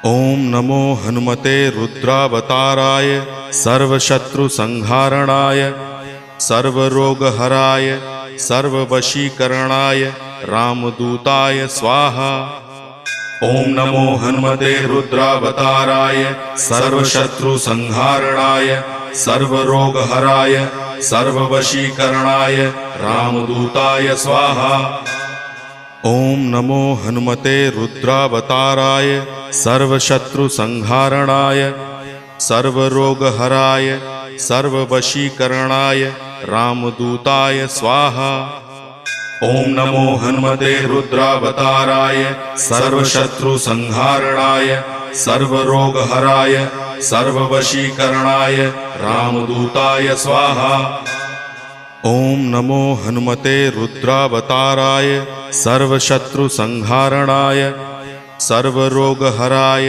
ओम नमो हनुमते रुद्रावताराय सर्वशत्रुसंहारणाय सर्वरोगहराय सर्ववशीकरणाय रामदूताय स्वाहा। ओम नमो हनुमते रुद्रावताराय सर्वशत्रुसंहारणाय सर्वरोगहराय सर्ववशीकरणाय रामदूताय स्वाहा। ओम नमो हनुमते रुद्रावताराय सर्वशत्रुसंहारणाय सर्वरोगहराय सर्ववशीकरणाय रामदूताय स्वाहा। ओम नमो हनुमते रुद्रावताराय सर्वशत्रुसंहारणाय सर्वरोगहराय सर्ववशीकरणाय रामदूताय स्वाहा। ओम नमो हनुमते रुद्रावताराय सर्वशत्रुसंहारणाय सर्वरोगहराय